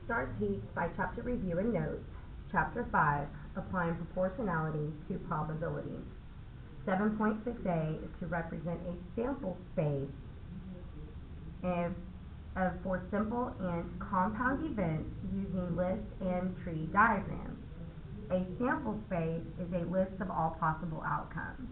STAAR TEKS by Chapter Review and Notes, Chapter 5, Applying Proportionality to Probabilities. 7.6a is to represent a sample space for simple and compound events using list and tree diagrams. A sample space is a list of all possible outcomes.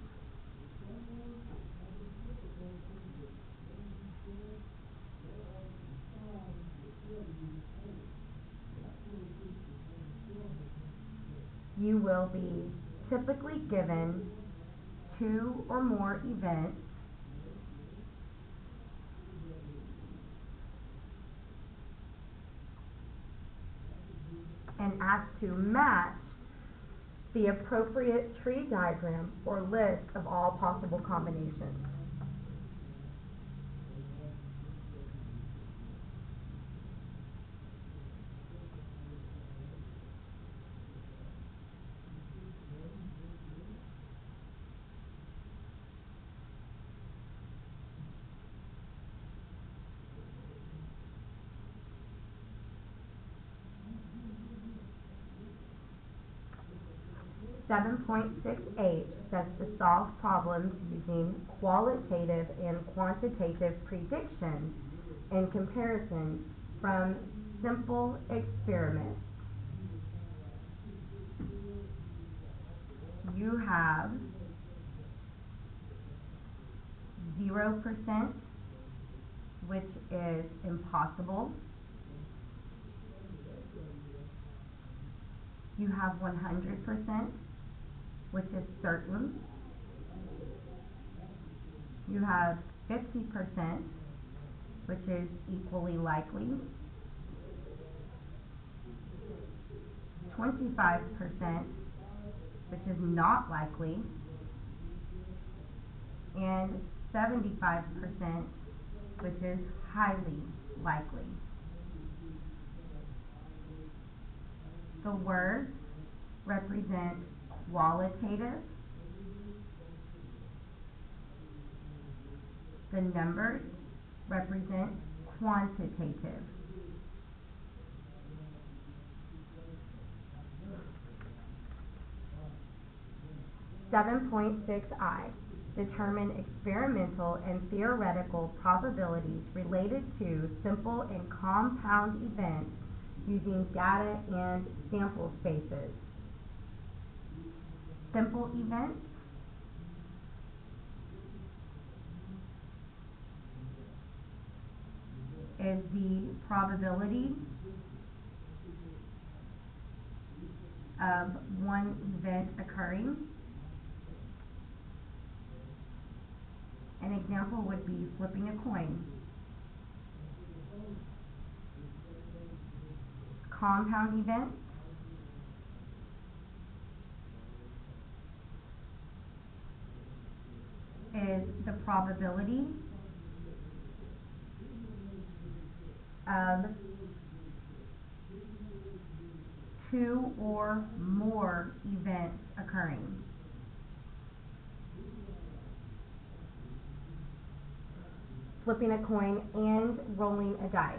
You will be typically given two or more events and asked to match the appropriate tree diagram or list of all possible combinations. Seven 7.6h says to solve problems using qualitative and quantitative prediction in comparison from simple experiments. You have 0%, which is impossible. You have 100%, which is certain. You have 50%, which is equally likely. 25%, which is not likely. And 75%, which is highly likely. The words represent qualitative. The numbers represent quantitative. Seven 7.6i. Determine experimental and theoretical probabilities related to simple and compound events using data and sample spaces. Simple events is the probability of one event occurring. An example would be flipping a coin. Compound events is the probability of two or more events occurring. Flipping a coin and rolling a dice.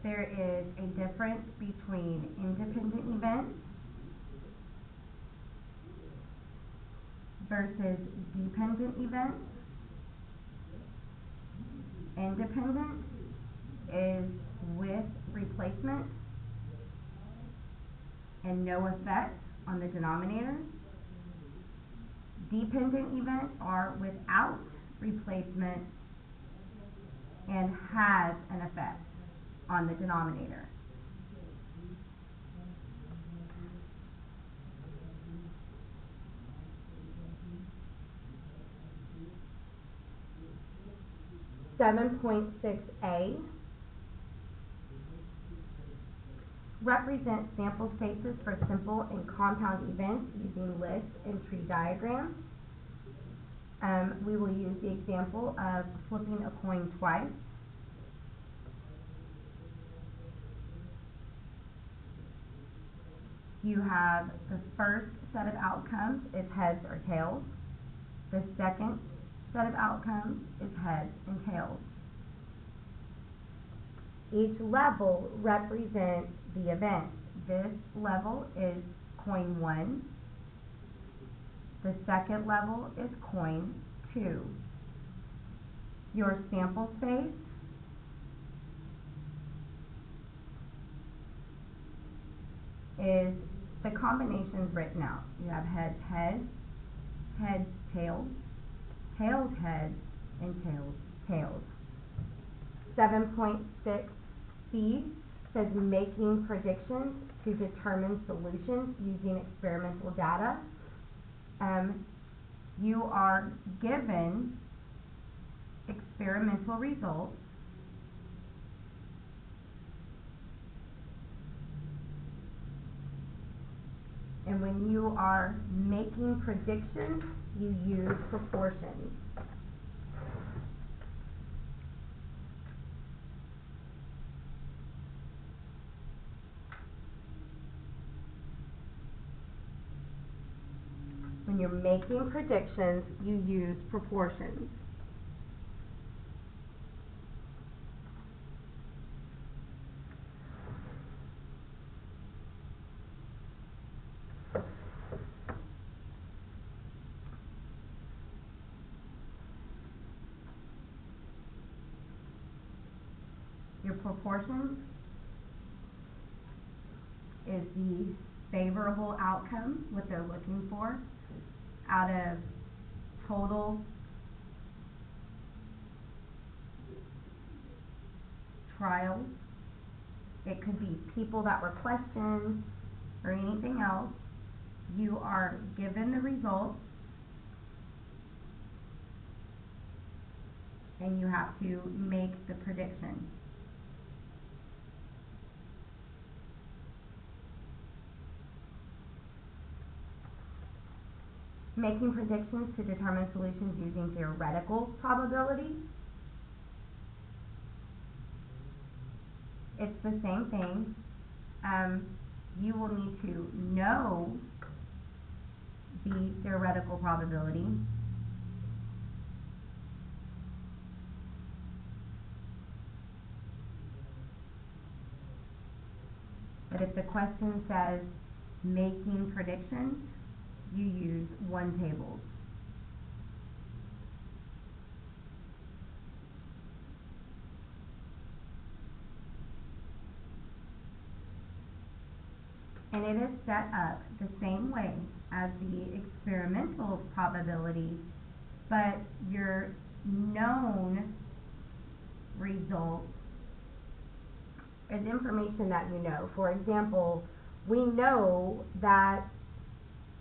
There is a difference between independent events versus dependent events. Independent is with replacement and no effect on the denominator. Dependent events are without replacement and has an effect on the denominator. Seven 7.6a represents sample spaces for simple and compound events using list and tree diagrams. We will use the example of flipping a coin twice. You have the first set of outcomes is heads or tails. The second set of outcomes is heads and tails. Each level represents the event. This level is coin 1. The second level is coin 2. Your sample space is the combinations written out. You have heads, heads, heads, tails, tails, heads, and tails, tails. 7.6c says making predictions to determine solutions using experimental data. You are given experimental results and when you are making predictions, you use proportions. When you're making predictions, you use proportions. Your proportions is the favorable outcome, what they're looking for, out of total trials. It could be people that were questioned or anything else. You are given the results and you have to make the prediction. Making predictions to determine solutions using theoretical probability. It's the same thing. You will need to know the theoretical probability. But if the question says making predictions, you use one tables. And it is set up the same way as the experimental probability, but your known results is information that you know. For example, we know that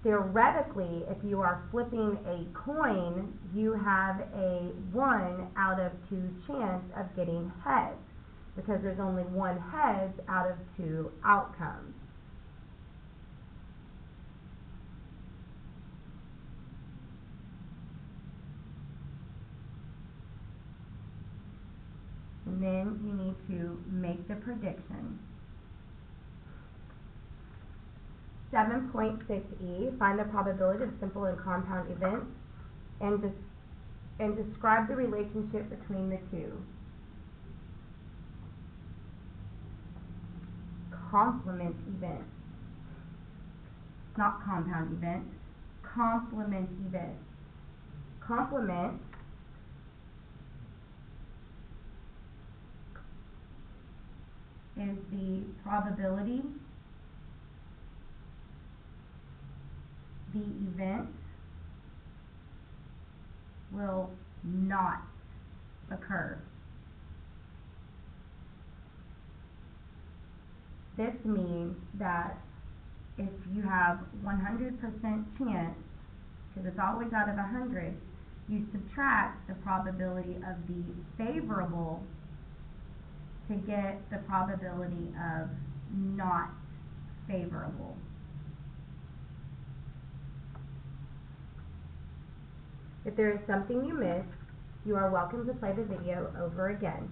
theoretically, if you are flipping a coin, you have a 1 out of 2 chance of getting heads, because there's only one heads out of 2 outcomes. And then you need to make the prediction. 7.6e, find the probability of simple and compound events and describe the relationship between the two. Complement events, not compound events, complement events. Complement is the probability the event will not occur. This means that if you have 100% chance, because it's always out of 100, you subtract the probability of the favorable to get the probability of not favorable. If there is something you missed, you are welcome to play the video over again.